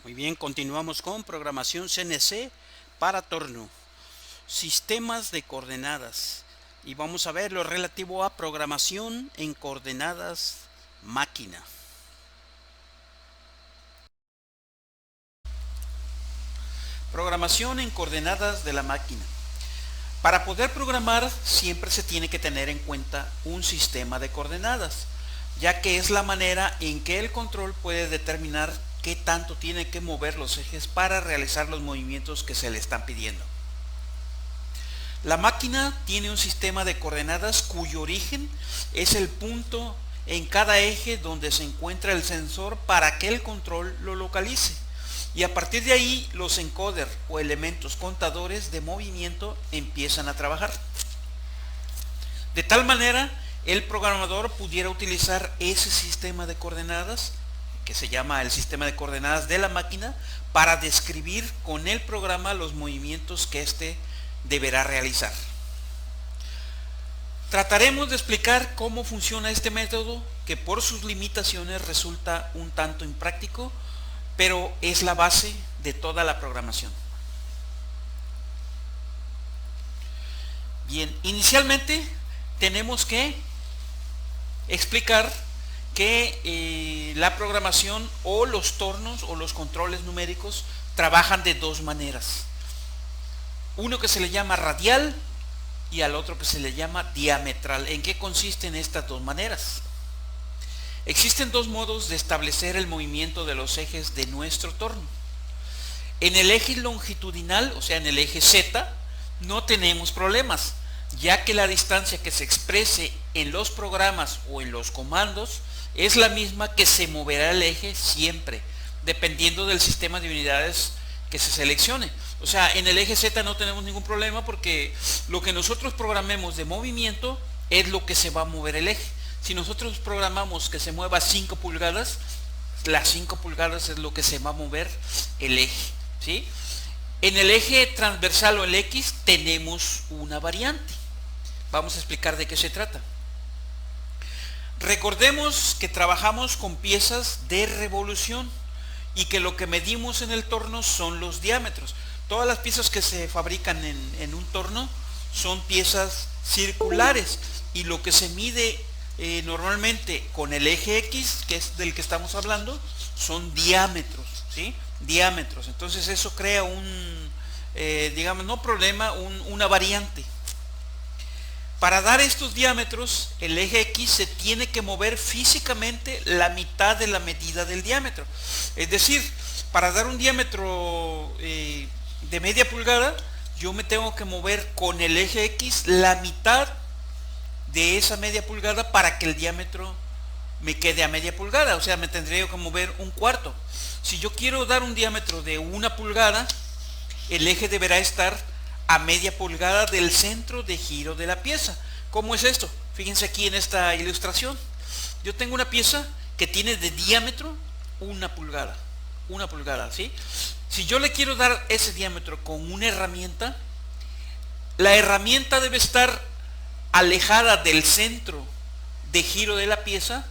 Muy bien, continuamos con programación CNC para torno, sistemas de coordenadas. Y vamos a ver lo relativo a programación en coordenadas máquina. Programación en coordenadas de la máquina. Para poder programar siempre se tiene que tener en cuenta un sistema de coordenadas, ya que es la manera en que el control puede determinar qué tanto tiene que mover los ejes para realizar los movimientos que se le están pidiendo. La máquina tiene un sistema de coordenadas cuyo origen es el punto en cada eje donde se encuentra el sensor para que el control lo localice. Y a partir de ahí los encoders o elementos contadores de movimiento empiezan a trabajar. De tal manera, el programador pudiera utilizar ese sistema de coordenadas, que se llama el sistema de coordenadas de la máquina, para describir con el programa los movimientos que éste deberá realizar. Trataremos de explicar cómo funciona este método, que por sus limitaciones resulta un tanto impráctico, pero es la base de toda la programación. Bien, inicialmente tenemos que explicar que la programación o los tornos o los controles numéricos trabajan de dos maneras. Uno que se le llama radial y al otro que se le llama diametral. ¿En qué consisten estas dos maneras? Existen dos modos de establecer el movimiento de los ejes de nuestro torno. En el eje longitudinal, o sea en el eje Z, no tenemos problemas, ya que la distancia que se exprese en los programas o en los comandos es la misma que se moverá el eje siempre, dependiendo del sistema de unidades que se seleccione. O sea, en el eje Z no tenemos ningún problema porque lo que nosotros programemos de movimiento es lo que se va a mover el eje. Si nosotros programamos que se mueva 5 pulgadas, las 5 pulgadas es lo que se va a mover el eje, ¿sí? En el eje transversal o el X tenemos una variante. Vamos a explicar de qué se trata. Recordemos que trabajamos con piezas de revolución y que lo que medimos en el torno son los diámetros. Todas las piezas que se fabrican en un torno son piezas circulares y lo que se mide normalmente con el eje X, que es del que estamos hablando, son diámetros, ¿sí? Diámetros. Entonces eso crea un, digamos, no problema, una variante. Para dar estos diámetros, el eje X se tiene que mover físicamente la mitad de la medida del diámetro. Es decir, para dar un diámetro de media pulgada, yo me tengo que mover con el eje X la mitad de esa media pulgada para que el diámetro me quede a media pulgada. O sea, me tendría que mover un cuarto. Si yo quiero dar un diámetro de 1 pulgada, el eje deberá estar a media pulgada del centro de giro de la pieza. ¿Cómo es esto? Fíjense aquí en esta ilustración. Yo tengo una pieza que tiene de diámetro 1 pulgada. 1 pulgada, ¿sí? Si yo le quiero dar ese diámetro con una herramienta, la herramienta debe estar alejada del centro de giro de la pieza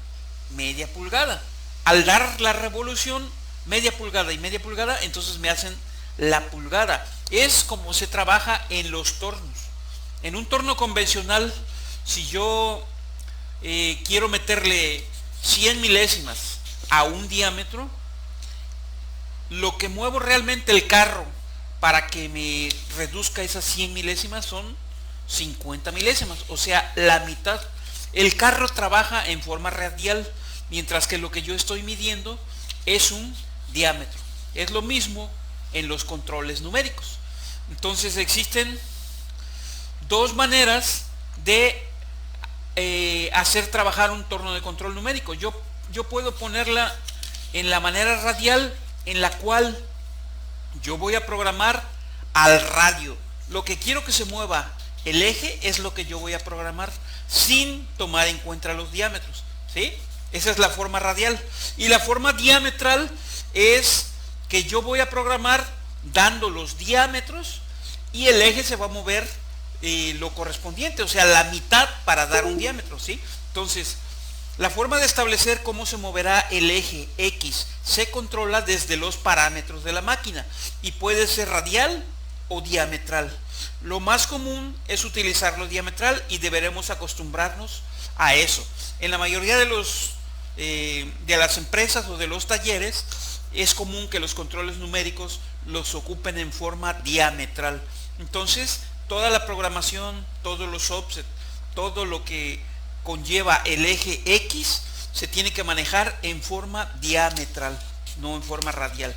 media pulgada. Al dar la revolución media pulgada y media pulgada, entonces me hacen la pulgada. Es como se trabaja en los tornos. En un torno convencional, si yo quiero meterle 100 milésimas a un diámetro, lo que muevo realmente el carro para que me reduzca esas 100 milésimas son 50 milésimas, o sea, la mitad. El carro trabaja en forma radial, mientras que lo que yo estoy midiendo es un diámetro. Es lo mismo en los controles numéricos. Entonces existen dos maneras de hacer trabajar un torno de control numérico. Yo puedo ponerla en la manera radial, en la cual yo voy a programar al radio. Lo que quiero que se mueva el eje es lo que yo voy a programar sin tomar en cuenta los diámetros, ¿sí? Esa es la forma radial. Y la forma diametral es que yo voy a programar dando los diámetros y el eje se va a mover lo correspondiente, o sea, la mitad para dar un diámetro, ¿sí? Entonces, la forma de establecer cómo se moverá el eje X se controla desde los parámetros de la máquina y puede ser radial o diametral. Lo más común es utilizarlo diametral y deberemos acostumbrarnos a eso. En la mayoría de las empresas o de los talleres es común que los controles numéricos los ocupen en forma diametral. Entonces, toda la programación, todos los offsets, todo lo que conlleva el eje X se tiene que manejar en forma diametral, no en forma radial,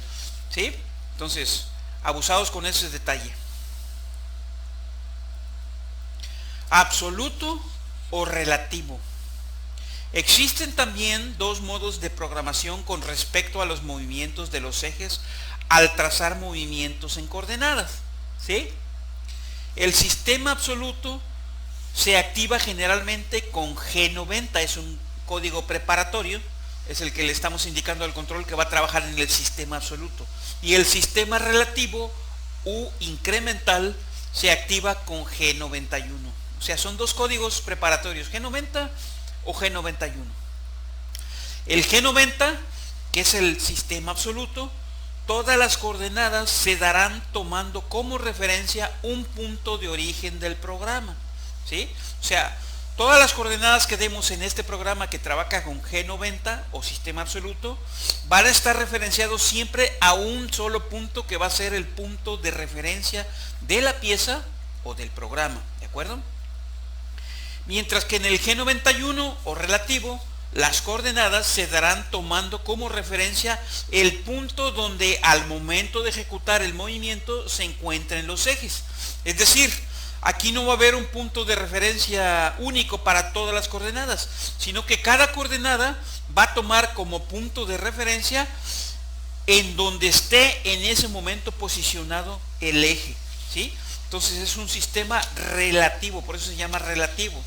¿sí? Entonces, abusados con ese detalle. Absoluto o relativo. Existen también dos modos de programación con respecto a los movimientos de los ejes al trazar movimientos en coordenadas, ¿sí? El sistema absoluto se activa generalmente con G90, es un código preparatorio, es el que le estamos indicando al control que va a trabajar en el sistema absoluto. Y el sistema relativo u incremental se activa con G91. O sea, son dos códigos preparatorios, G90 o G91. El G90, que es el sistema absoluto, todas las coordenadas se darán tomando como referencia un punto de origen del programa, ¿sí? O sea, todas las coordenadas que demos en este programa que trabaja con G90 o sistema absoluto van a estar referenciados siempre a un solo punto que va a ser el punto de referencia de la pieza o del programa, ¿de acuerdo? Mientras que en el G91 o relativo, las coordenadas se darán tomando como referencia el punto donde al momento de ejecutar el movimiento se encuentren los ejes. Es decir, aquí no va a haber un punto de referencia único para todas las coordenadas, sino que cada coordenada va a tomar como punto de referencia en donde esté en ese momento posicionado el eje, ¿sí? Entonces es un sistema relativo, por eso se llama relativo.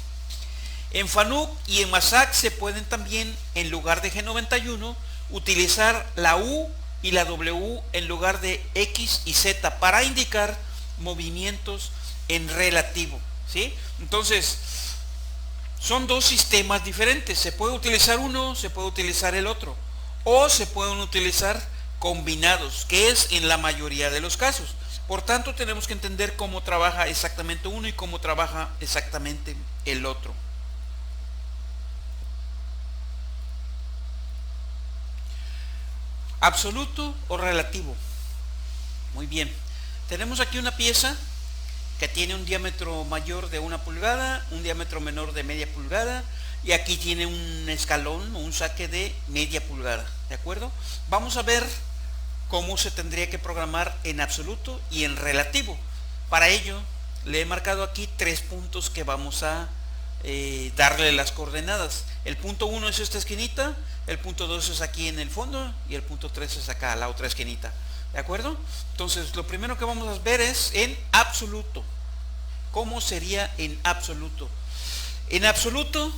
En FANUC y en MASAC se pueden también, en lugar de G91, utilizar la U y la W en lugar de X y Z para indicar movimientos en relativo, ¿sí? Entonces, son dos sistemas diferentes. Se puede utilizar uno, se puede utilizar el otro, o se pueden utilizar combinados, que es en la mayoría de los casos. Por tanto, tenemos que entender cómo trabaja exactamente uno y cómo trabaja exactamente el otro. Absoluto o relativo. Muy bien. Tenemos aquí una pieza que tiene un diámetro mayor de 1 pulgada, un diámetro menor de media pulgada, y aquí tiene un escalón o un saque de media pulgada, ¿de acuerdo? Vamos a ver cómo se tendría que programar en absoluto y en relativo. Para ello, le he marcado aquí 3 puntos que vamos a darle las coordenadas. El punto 1 es esta esquinita, el punto 2 es aquí en el fondo y el punto 3 es acá, la otra esquinita, ¿de acuerdo? Entonces, lo primero que vamos a ver es en absoluto. ¿Cómo sería en absoluto? En absoluto,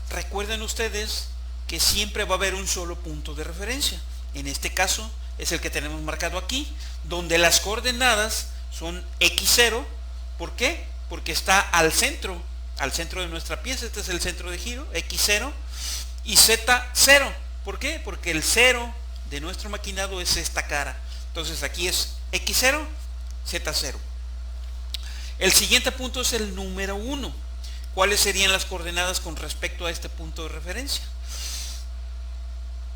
recuerden ustedes que siempre va a haber un solo punto de referencia. En este caso es el que tenemos marcado aquí, donde las coordenadas son X0. ¿Por qué? Porque está al centro de nuestra pieza. Este es el centro de giro, X0, y Z0. ¿Por qué? Porque el 0 de nuestro maquinado es esta cara. Entonces aquí es X0, Z0. El siguiente punto es el número 1. ¿Cuáles serían las coordenadas con respecto a este punto de referencia?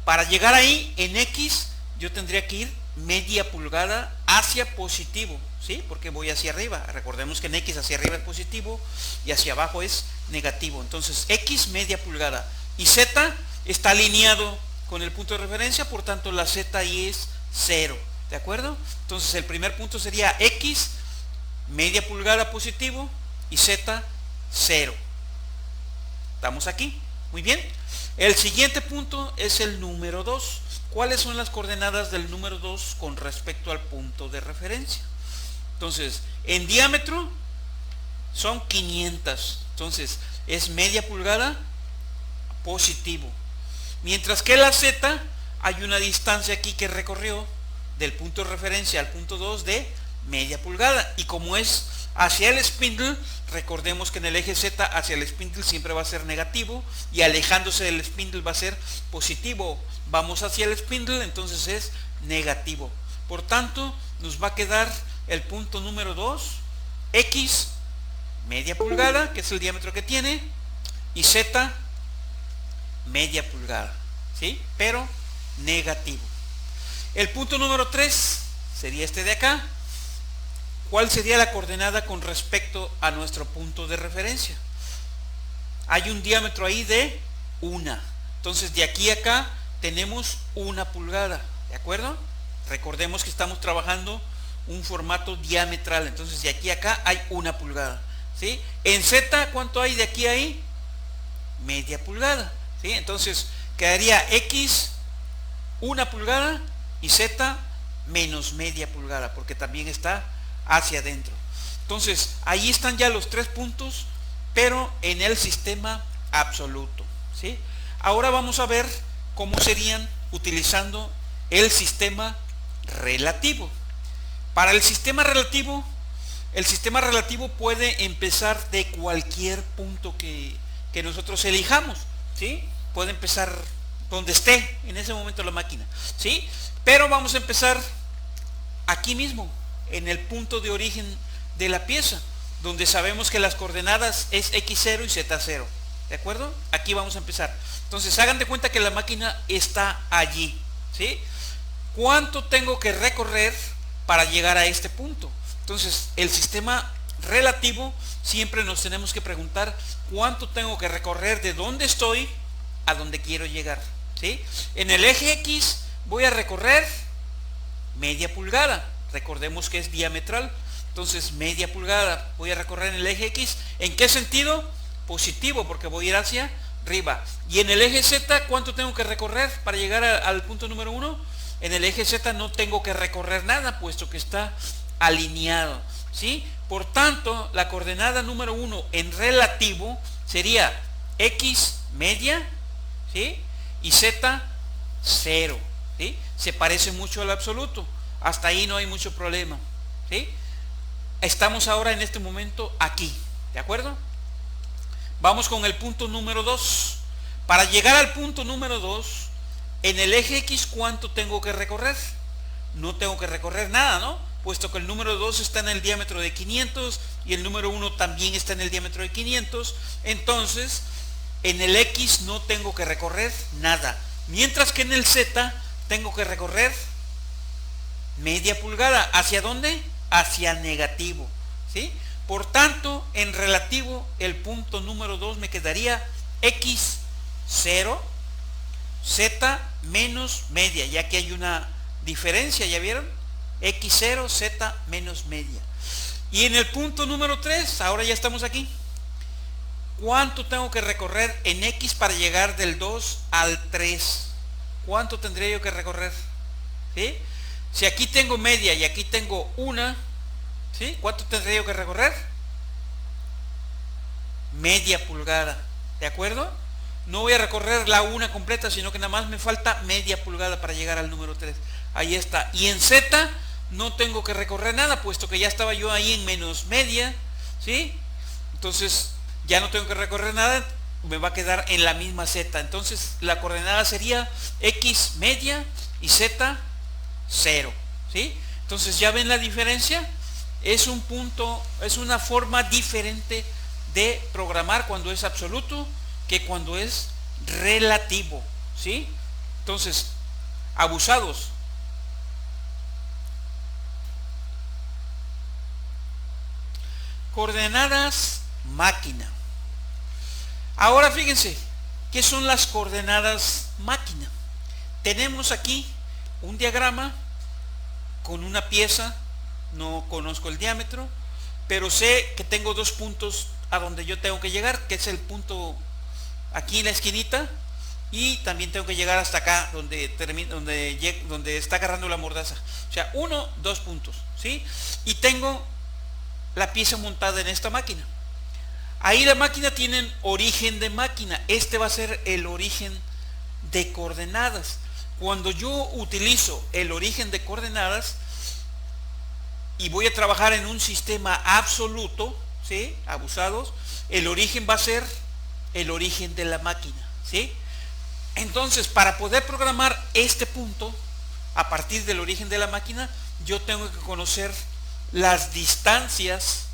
Para llegar ahí, en X, yo tendría que ir media pulgada hacia positivo, ¿sí? Porque voy hacia arriba. Recordemos que en X hacia arriba es positivo y hacia abajo es negativo. Entonces, X media pulgada. Y Z está alineado con el punto de referencia, por tanto la Z ahí es 0, ¿de acuerdo? Entonces, el primer punto sería X media pulgada positivo y Z 0. ¿Estamos aquí? Muy bien. El siguiente punto es el número 2. ¿Cuáles son las coordenadas del número 2 con respecto al punto de referencia? Entonces, en diámetro son 500. Entonces, es media pulgada positivo. Mientras que la Z, hay una distancia aquí que recorrió del punto de referencia al punto 2 de media pulgada. Y como es hacia el spindle, recordemos que en el eje Z hacia el spindle siempre va a ser negativo y alejándose del spindle va a ser positivo. vamos hacia el spindle, entonces es negativo. Por tanto, nos va a quedar el punto número 2, X media pulgada, que es el diámetro que tiene, y Z media pulgada, ¿sí? Pero negativo. El punto número 3 sería este de acá. ¿Cuál sería la coordenada con respecto a nuestro punto de referencia? Hay un diámetro ahí de 1. Entonces de aquí a acá tenemos 1 pulgada, ¿de acuerdo? Recordemos que estamos trabajando un formato diametral, entonces de aquí a acá hay 1 pulgada, ¿sí? En Z, ¿cuánto hay de aquí a ahí? Media pulgada, ¿sí? Entonces quedaría X 1 pulgada y Z menos media pulgada, porque también está hacia adentro. Entonces ahí están ya los 3 puntos, pero en el sistema absoluto, ¿sí? Ahora vamos a ver cómo serían utilizando el sistema relativo. Para el sistema relativo puede empezar de cualquier punto que nosotros elijamos, ¿sí? Puede empezar donde esté en ese momento la máquina, ¿sí? Pero vamos a empezar aquí mismo, en el punto de origen de la pieza, donde sabemos que las coordenadas es X0 y Z0, ¿de acuerdo? Aquí vamos a empezar. Entonces hagan de cuenta que la máquina está allí, ¿sí? ¿Cuánto tengo que recorrer para llegar a este punto? Entonces el sistema relativo siempre nos tenemos que preguntar cuánto tengo que recorrer de donde estoy a donde quiero llegar, ¿sí? En el eje X voy a recorrer media pulgada, recordemos que es diametral, entonces media pulgada voy a recorrer en el eje X. ¿En qué sentido? Positivo, porque voy a ir hacia arriba. Y en el eje Z, ¿cuánto tengo que recorrer para llegar al punto número 1? En el eje Z no tengo que recorrer nada, puesto que está alineado, ¿sí? Por tanto, la coordenada número 1 en relativo sería X media, ¿sí? Y Z 0, ¿sí? Se parece mucho al absoluto. Hasta ahí no hay mucho problema, ¿sí? Estamos ahora en este momento aquí, ¿de acuerdo? Vamos con el punto número 2. Para llegar al punto número 2, en el eje X, ¿cuánto tengo que recorrer? No tengo que recorrer nada, ¿no? Puesto que el número 2 está en el diámetro de 500 y el número 1 también está en el diámetro de 500. Entonces, en el X no tengo que recorrer nada. Mientras que en el Z tengo que recorrer media pulgada. ¿Hacia dónde? Hacia negativo, ¿sí? Por tanto, en relativo, el punto número 2 me quedaría X 0, Z menos media, ya que hay una diferencia, ¿ya vieron? X0, Z menos media. Y en el punto número 3, ahora ya estamos aquí. ¿Cuánto tengo que recorrer en X para llegar del 2 al 3? ¿Cuánto tendría yo que recorrer? ¿Sí? Si aquí tengo media y aquí tengo una, ¿sí? ¿Cuánto tendría yo que recorrer? Media pulgada, ¿de acuerdo? No voy a recorrer la una completa, sino que nada más me falta media pulgada para llegar al número 3. Ahí está. Y en Z no tengo que recorrer nada, puesto que ya estaba yo ahí en menos media, ¿sí? Entonces ya no tengo que recorrer nada, me va a quedar en la misma Z. Entonces la coordenada sería X media y Z 0, ¿sí? Entonces ya ven la diferencia. Es un punto, es una forma diferente de programar cuando es absoluto que cuando es relativo, ¿sí? Entonces, abusados. Coordenadas máquina. Ahora fíjense, ¿qué son las coordenadas máquina? Tenemos aquí un diagrama con una pieza, no conozco el diámetro, pero sé que tengo 2 puntos a donde yo tengo que llegar, que es el punto aquí en la esquinita, y también tengo que llegar hasta acá donde está agarrando la mordaza. O sea, 2 puntos, ¿sí? Y tengo la pieza montada en esta máquina. Ahí la máquina tiene origen de máquina. Este va a ser el origen de coordenadas. Cuando yo utilizo el origen de coordenadas y voy a trabajar en un sistema absoluto, ¿sí? Abusados, el origen va a ser el origen de la máquina, ¿sí? Entonces, para poder programar este punto a partir del origen de la máquina, yo tengo que conocer las distancias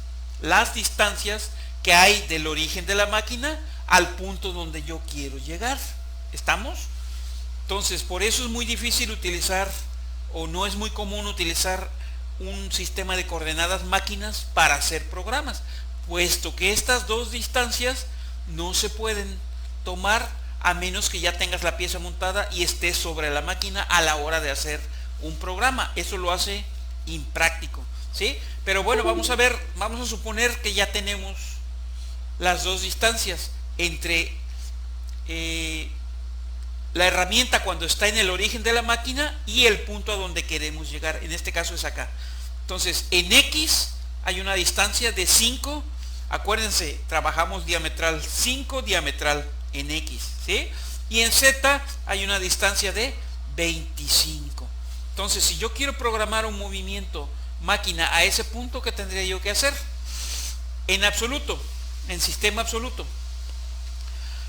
que hay del origen de la máquina al punto donde yo quiero llegar. ¿Estamos? Entonces, por eso es muy difícil utilizar, o no es muy común utilizar un sistema de coordenadas máquinas para hacer programas, puesto que estas dos distancias no se pueden tomar a menos que ya tengas la pieza montada y estés sobre la máquina a la hora de hacer un programa. Eso lo hace impráctico, ¿sí? Pero bueno, vamos a ver, vamos a suponer que ya tenemos las dos distancias entre la herramienta cuando está en el origen de la máquina y el punto a donde queremos llegar. En este caso es acá. Entonces, en X hay una distancia de 5. Acuérdense, trabajamos diametral 5, diametral en X, ¿sí? Y en Z hay una distancia de 25. Entonces, si yo quiero programar un movimiento máquina a ese punto, ¿qué tendría yo que hacer? En absoluto, en sistema absoluto.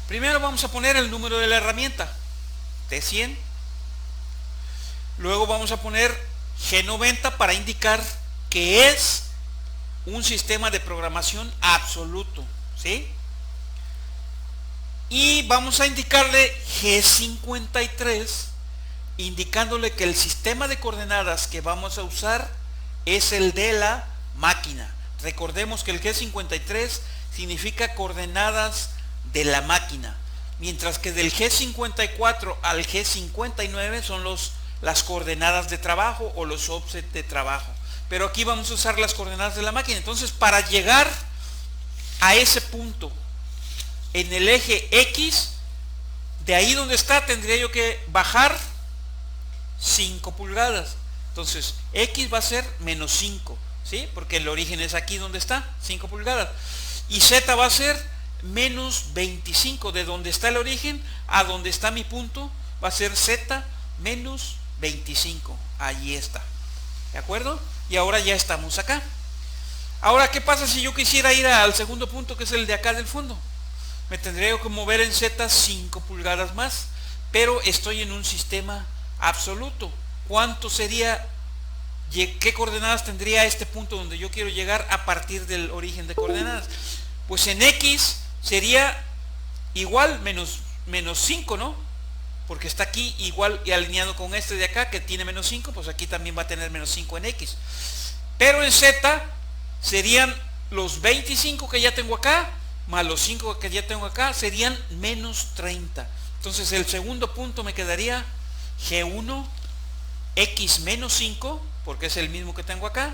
Primero vamos a poner el número de la herramienta, T100. Luego vamos a poner G90 para indicar que es un sistema de programación absoluto, ¿sí? Y vamos a indicarle G53, indicándole que el sistema de coordenadas que vamos a usar es el de la máquina. Recordemos que el G53 significa coordenadas de la máquina, mientras que del G54 al G59 son las coordenadas de trabajo o los offset de trabajo. Pero aquí vamos a usar las coordenadas de la máquina. Entonces, para llegar a ese punto en el eje X, de ahí donde está, tendría yo que bajar 5 pulgadas. Entonces, X va a ser menos 5, ¿sí? Porque el origen es aquí donde está, 5 pulgadas. Y Z va a ser menos 25. De donde está el origen a donde está mi punto, va a ser Z menos 25. Allí está. ¿De acuerdo? Y ahora ya estamos acá. Ahora, ¿qué pasa si yo quisiera ir al segundo punto, que es el de acá del fondo? Me tendría que mover en Z 5 pulgadas más, pero estoy en un sistema absoluto. ¿Cuánto sería? ¿Qué coordenadas tendría este punto donde yo quiero llegar a partir del origen de coordenadas? Pues en X sería igual menos 5, ¿no? Porque está aquí igual y alineado con este de acá que tiene menos 5, pues aquí también va a tener menos 5 en X. Pero en Z serían los 25 que ya tengo acá, más los 5 que ya tengo acá, serían menos 30. Entonces el segundo punto me quedaría G1, X menos 5, porque es el mismo que tengo acá,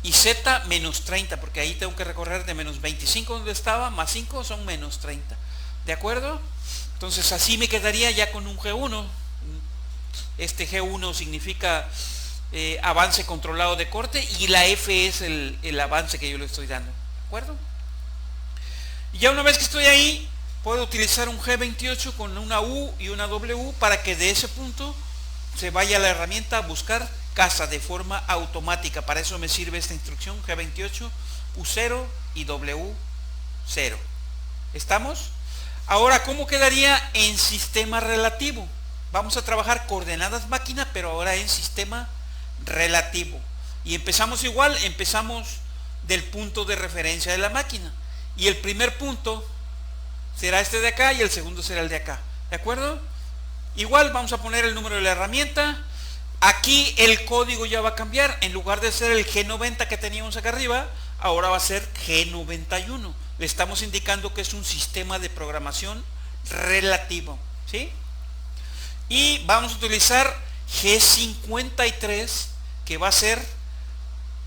y Z menos 30, porque ahí tengo que recorrer de menos 25 donde estaba, más 5 son menos 30. ¿De acuerdo? Entonces así me quedaría ya con un G1. Este G1 significa avance controlado de corte, y la F es el avance que yo le estoy dando. ¿De acuerdo? Y ya una vez que estoy ahí, puedo utilizar un G28 con una U y una W para que de ese punto se vaya la herramienta a buscar casa de forma automática. Para eso me sirve esta instrucción, G28, U0 y W0. ¿Estamos? Ahora, ¿cómo quedaría en sistema relativo? Vamos a trabajar coordenadas máquina, pero ahora en sistema relativo. Y empezamos igual, empezamos del punto de referencia de la máquina. Y el primer punto será este de acá y el segundo será el de acá. ¿De acuerdo? Igual vamos a poner el número de la herramienta. Aquí el código ya va a cambiar. En lugar de ser el G90 que teníamos acá arriba, ahora va a ser G91. Le estamos indicando que es un sistema de programación relativo, ¿sí? Y vamos a utilizar G53, que va a ser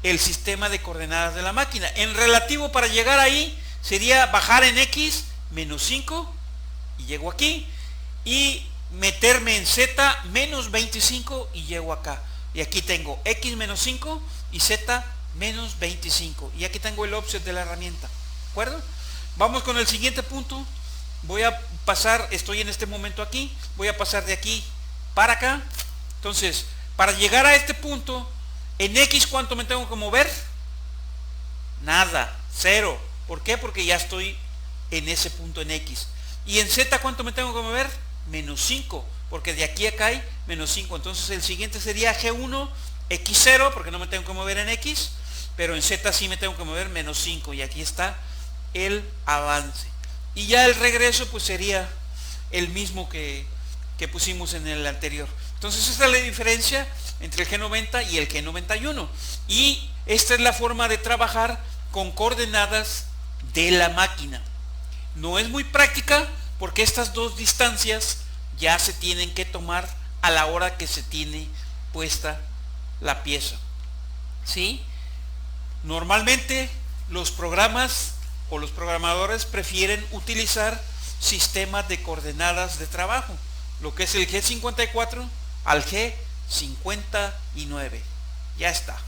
el sistema de coordenadas de la máquina. En relativo, para llegar ahí, sería bajar en X menos 5, y llego aquí, y meterme en Z menos 25, y llego acá. Y aquí tengo X menos 5 y Z menos 25. Y aquí tengo el offset de la herramienta. ¿De acuerdo? Vamos con el siguiente punto. Voy a pasar, estoy en este momento aquí, voy a pasar de aquí para acá. Entonces, para llegar a este punto, en X, ¿cuánto me tengo que mover? Nada, 0. ¿Por qué? Porque ya estoy en ese punto en X. Y en Z, ¿cuánto me tengo que mover? menos 5, porque de aquí a acá hay menos 5. Entonces el siguiente sería G1, X0, porque no me tengo que mover en X, pero en Z sí me tengo que mover menos 5, y aquí está el avance. Y ya el regreso pues sería el mismo que pusimos en el anterior. Entonces esta es la diferencia entre el G90 y el G91. Y esta es la forma de trabajar con coordenadas de la máquina. No es muy práctica porque estas dos distancias ya se tienen que tomar a la hora que se tiene puesta la pieza. ¿Sí? Normalmente los programas o los programadores prefieren utilizar sistemas de coordenadas de trabajo, lo que es el G54 al G59. Ya está.